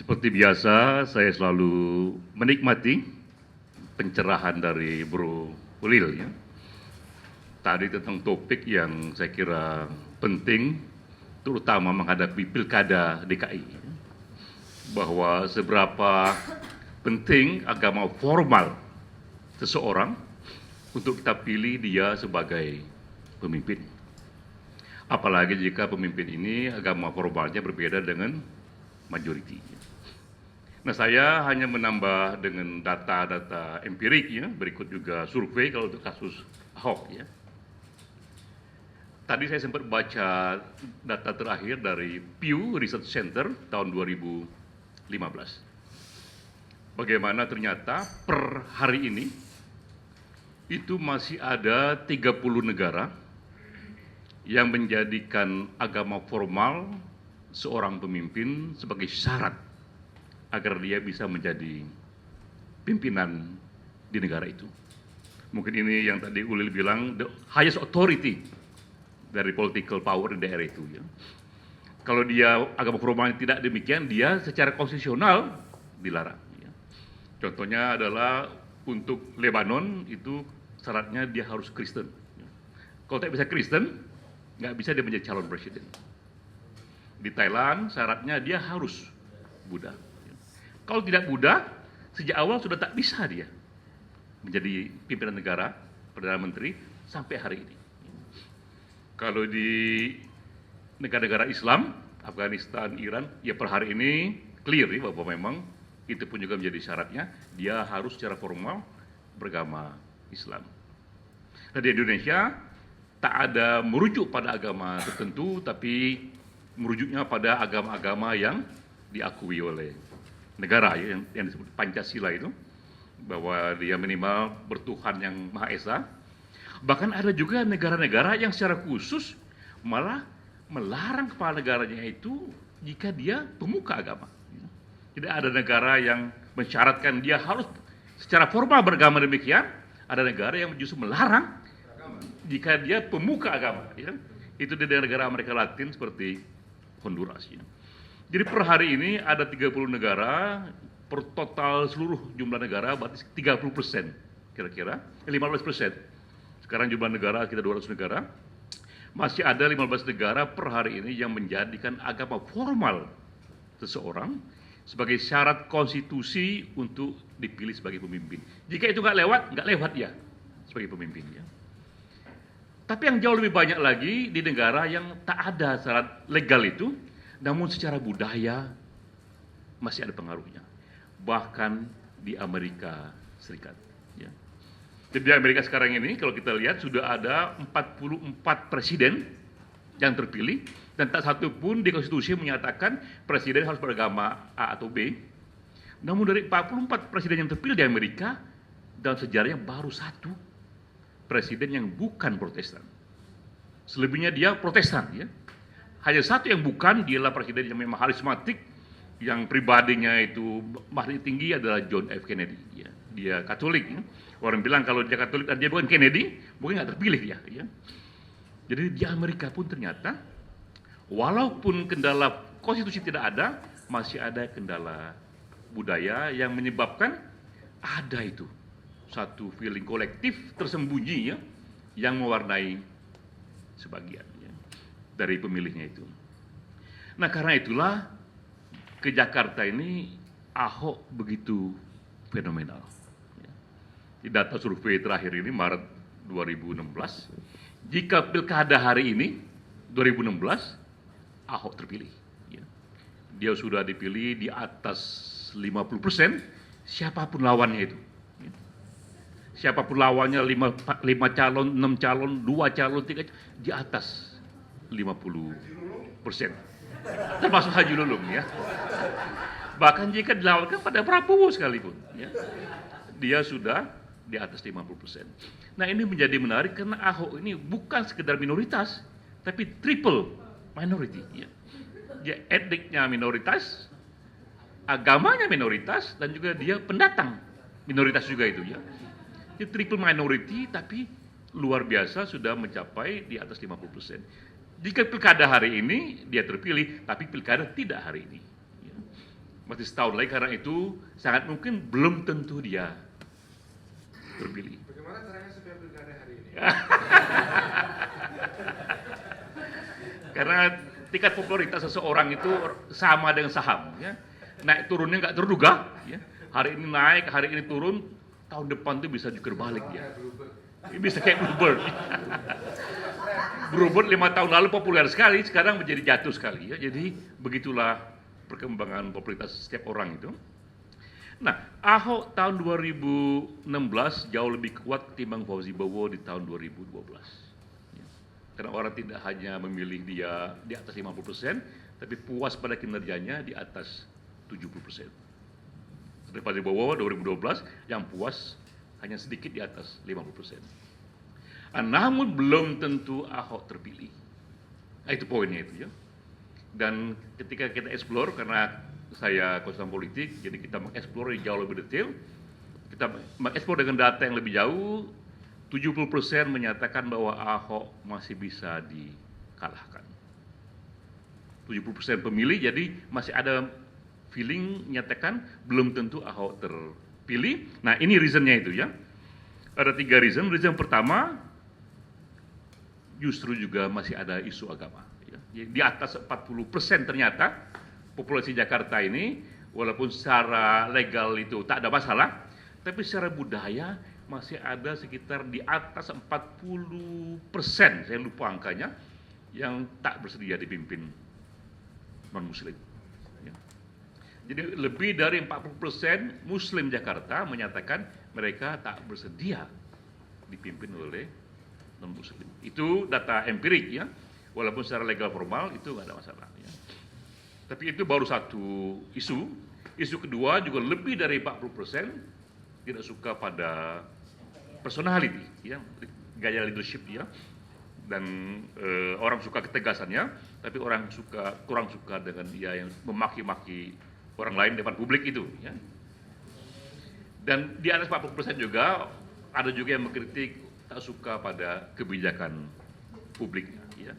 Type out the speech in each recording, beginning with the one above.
Seperti biasa, saya selalu menikmati pencerahan dari Bro Ulil ya. Tadi tentang topik yang saya kira penting, terutama menghadapi pilkada DKI. Bahwa seberapa penting agama formal seseorang untuk kita pilih dia sebagai pemimpin. Apalagi jika pemimpin ini agama formalnya berbeda dengan majority. Nah, saya hanya menambah dengan data-data empirik ya, berikut juga survei kalau untuk kasus Ahok ya. Tadi saya sempat baca data terakhir dari Pew Research Center tahun 2015. Bagaimana ternyata per hari ini itu masih ada 30 negara yang menjadikan agama formal seorang pemimpin sebagai syarat agar dia bisa menjadi pimpinan di negara itu. Mungkin ini yang tadi Ulil bilang, the highest authority dari political power di daerah itu. Ya. Kalau dia agama formalnya tidak demikian, dia secara konstitusional dilarang. Ya. Contohnya adalah untuk Lebanon itu syaratnya dia harus Kristen. Ya. Kalau tidak bisa Kristen, nggak bisa dia menjadi calon presiden. Di Thailand syaratnya dia harus Buddha. Kalau tidak Buddha, sejak awal sudah tak bisa dia menjadi pimpinan negara, Perdana Menteri, sampai hari ini. Kalau di negara-negara Islam, Afghanistan, Iran, ya per hari ini clear ya, bahwa memang itu pun juga menjadi syaratnya, dia harus secara formal beragama Islam. Nah, di Indonesia, tak ada merujuk pada agama tertentu, tapi merujuknya pada agama-agama yang diakui oleh negara ya, yang disebut Pancasila itu, bahwa dia minimal bertuhan yang Maha Esa. Bahkan ada juga negara-negara yang secara khusus malah melarang kepala negaranya itu jika dia pemuka agama. Tidak ada negara yang mensyaratkan dia harus secara formal beragama demikian. Ada negara yang justru melarang jika dia pemuka agama. Ya. Itu di negara Amerika Latin seperti Honduras. Ya. Jadi per hari ini ada 30 negara, per total seluruh jumlah negara berarti 30% kira-kira, 15%. Sekarang jumlah negara kita 200 negara, masih ada 15 negara per hari ini yang menjadikan agama formal seseorang sebagai syarat konstitusi untuk dipilih sebagai pemimpin. Jika itu nggak lewat ya sebagai pemimpin ya. Tapi yang jauh lebih banyak lagi di negara yang tak ada syarat legal itu, namun secara budaya masih ada pengaruhnya. Bahkan di Amerika Serikat. Ya. Jadi di Amerika sekarang ini kalau kita lihat sudah ada 44 presiden yang terpilih dan tak satu pun di konstitusi menyatakan presiden harus beragama A atau B. Namun dari 44 presiden yang terpilih di Amerika, dalam sejarahnya baru satu presiden yang bukan Protestan. Selebihnya dia Protestan ya. Hanya satu yang bukan, dialah presiden yang memang karismatik, yang pribadinya itu mahri tinggi adalah John F. Kennedy. Ya. Dia Katolik. Ya. Orang bilang kalau dia Katolik dan dia bukan Kennedy, mungkin nggak terpilih ya. Jadi di Amerika pun ternyata, walaupun kendala konstitusi tidak ada, masih ada kendala budaya yang menyebabkan ada itu satu feeling kolektif tersembunyi ya, yang mewarnai sebagian dari pemilihnya itu. Nah karena itulah ke Jakarta ini Ahok begitu fenomenal. Di data survei terakhir ini Maret 2016, jika pilkada hari ini 2016 Ahok terpilih. Dia sudah dipilih di atas 50%, siapapun lawannya itu. Siapapun lawannya 5 calon, 6 calon, 2 calon, 3 di atas 50%, termasuk Haji Lulung ya. Bahkan jika dilawankan pada Prabowo sekalipun ya, dia sudah di atas 50%. Nah ini menjadi menarik karena Ahok ini bukan sekedar minoritas, tapi triple minority ya. Dia etniknya minoritas, agamanya minoritas, dan juga dia pendatang minoritas juga itu ya. Dia triple minority tapi luar biasa sudah mencapai di atas 50%. Jika pilkada hari ini dia terpilih, tapi pilkada tidak hari ini. Masih setahun lagi, karena itu sangat mungkin belum tentu dia terpilih. Bagaimana caranya supaya pilkada hari ini? Karena tingkat popularitas seseorang itu sama dengan saham, ya. Naik turunnya nggak terduga, ya. Hari ini naik, hari ini turun, tahun depan tuh bisa juga balik ya. Bisa kayak Bluebird. Bluebird 5 tahun lalu populer sekali, sekarang menjadi jatuh sekali ya. Jadi begitulah perkembangan popularitas setiap orang itu. Nah, Ahok tahun 2016 jauh lebih kuat ketimbang Fauzi Bowo di tahun 2012. Ya. Karena orang tidak hanya memilih dia di atas 50%, tapi puas pada kinerjanya di atas 70%. Seperti Fauzi Bowo 2012 yang puas hanya sedikit di atas 50%. Namun belum tentu Ahok terpilih. Nah, itu poinnya itu ya. Dan ketika kita explore, karena saya konsultan politik, jadi kita mengeksplor jauh lebih detail. Kita mengeksplor dengan data yang lebih jauh, 70% menyatakan bahwa Ahok masih bisa dikalahkan. 70% pemilih, jadi masih ada feeling nyatakan belum tentu Ahok terpilih. Nah, ini reasonnya itu ya. Ada 3 reason. Reason pertama, justru juga masih ada isu agama. Ya. Di atas 40% ternyata populasi Jakarta ini, walaupun secara legal itu tak ada masalah, tapi secara budaya masih ada sekitar di atas 40%, saya lupa angkanya, yang tak bersedia dipimpin non-muslim. Ya. Jadi lebih dari 40% muslim Jakarta menyatakan mereka tak bersedia dipimpin oleh non-muslim. Itu data empirik ya, walaupun secara legal formal itu nggak ada masalah. Ya. Tapi itu baru satu isu. Isu kedua juga lebih dari 40% tidak suka pada personality, ya, gaya leadership dia, dan orang suka ketegasannya, tapi orang kurang suka dengan dia yang memaki-maki orang lain depan publik itu. Ya. Dan di atas 40% juga ada juga yang mengkritik tak suka pada kebijakan publiknya. Ya.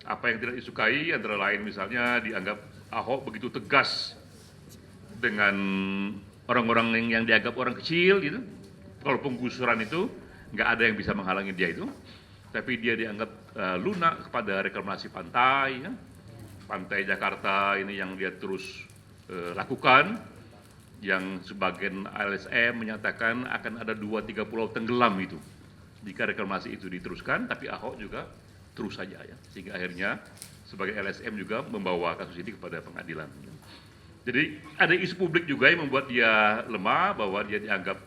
Apa yang tidak disukai antara lain misalnya dianggap Ahok begitu tegas dengan orang-orang yang dianggap orang kecil gitu. Kalau penggusuran itu nggak ada yang bisa menghalangi dia itu, tapi dia dianggap lunak kepada reklamasi pantai, ya. Pantai Jakarta ini yang dia terus lakukan, yang sebagian LSM menyatakan akan ada 2-3 pulau tenggelam itu jika reklamasi itu diteruskan, tapi Ahok juga terus saja ya, sehingga akhirnya sebagai LSM juga membawa kasus ini kepada pengadilan. Jadi ada isu publik juga yang membuat dia lemah, bahwa dia dianggap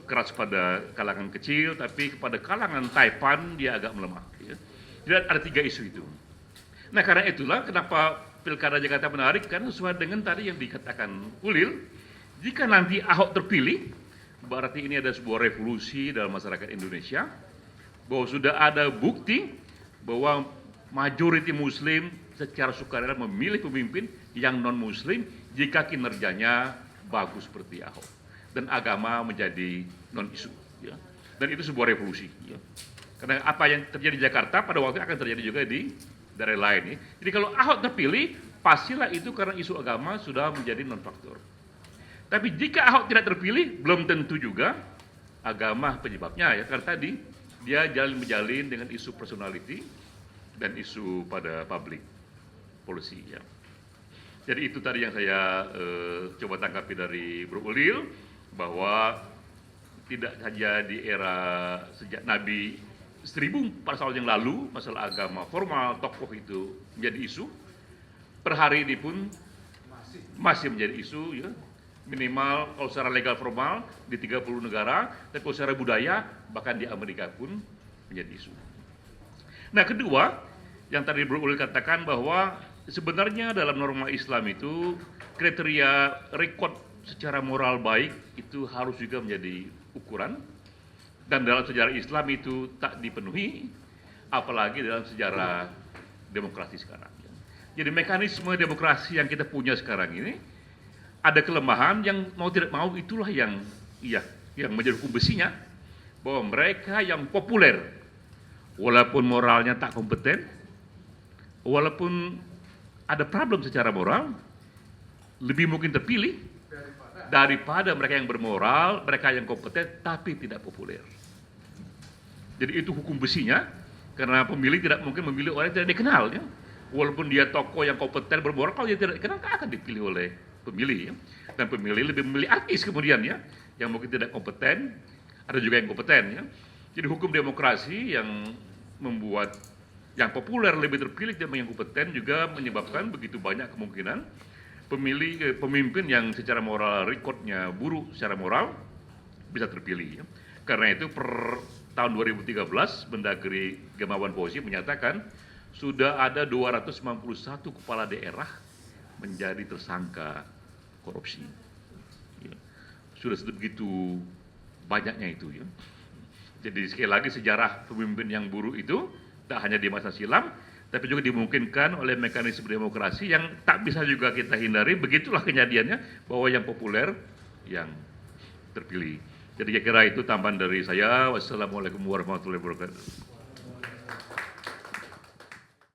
keras pada kalangan kecil, tapi kepada kalangan Taipan dia agak melemah. Ya. Jadi ada 3 isu itu. Nah, karena itulah kenapa Pilkada Jakarta menarik, karena sesuai dengan tadi yang dikatakan Ulil, jika nanti Ahok terpilih, berarti ini ada sebuah revolusi dalam masyarakat Indonesia, bahwa sudah ada bukti bahwa majoriti Muslim secara sukarela memilih pemimpin yang non-Muslim jika kinerjanya bagus seperti Ahok, dan agama menjadi non-isu. Ya. Dan itu sebuah revolusi. Ya. Karena apa yang terjadi di Jakarta pada waktu akan terjadi juga di daerah lain. Ya. Jadi kalau Ahok terpilih, pastilah itu karena isu agama sudah menjadi non-faktor. Tapi jika Ahok tidak terpilih, belum tentu juga agama penyebabnya ya, karena tadi dia menjalin dengan isu personality dan isu pada public policy ya. Jadi itu tadi yang saya coba tangkapi dari Bro Ulil, bahwa tidak saja di era sejak Nabi 1400 tahun yang lalu masalah agama formal tokoh itu menjadi isu, per hari ini pun masih menjadi isu ya. Minimal kalau secara legal formal di 30 negara, dan kalau secara budaya bahkan di Amerika pun menjadi isu. Nah, kedua yang tadi Bro Ulil katakan bahwa sebenarnya dalam norma Islam itu kriteria rekod secara moral baik itu harus juga menjadi ukuran, dan dalam sejarah Islam itu tak dipenuhi, apalagi dalam sejarah demokrasi sekarang. Jadi mekanisme demokrasi yang kita punya sekarang ini ada kelemahan yang mau tidak mau, itulah yang menjadi hukum besinya, bahwa mereka yang populer walaupun moralnya tak kompeten, walaupun ada problem secara moral, lebih mungkin terpilih daripada mereka yang bermoral, mereka yang kompeten tapi tidak populer. Jadi itu hukum besinya, karena pemilih tidak mungkin memilih orang yang tidak dikenal, ya. Walaupun dia tokoh yang kompeten bermoral, kalau dia tidak dikenal akan dipilih oleh pemilih, ya. Dan pemilih lebih memilih artis kemudian, ya, yang mungkin tidak kompeten, ada juga yang kompeten, ya. Jadi hukum demokrasi yang membuat yang populer lebih terpilih dan yang kompeten juga menyebabkan begitu banyak kemungkinan pemimpin yang secara moral rekodnya buruk secara moral bisa terpilih, ya. Karena itu per tahun 2013 Mendagri Gamawan Fauzi menyatakan sudah ada 291 kepala daerah menjadi tersangka korupsi, ya. Sudah begitu banyaknya itu, ya. Jadi sekali lagi sejarah pemimpin yang buruk itu tak hanya di masa silam, tapi juga dimungkinkan oleh mekanisme demokrasi yang tak bisa juga kita hindari. Begitulah kejadiannya bahwa yang populer yang terpilih. Jadi kira-kira itu tambahan dari saya. Wassalamualaikum warahmatullahi wabarakatuh.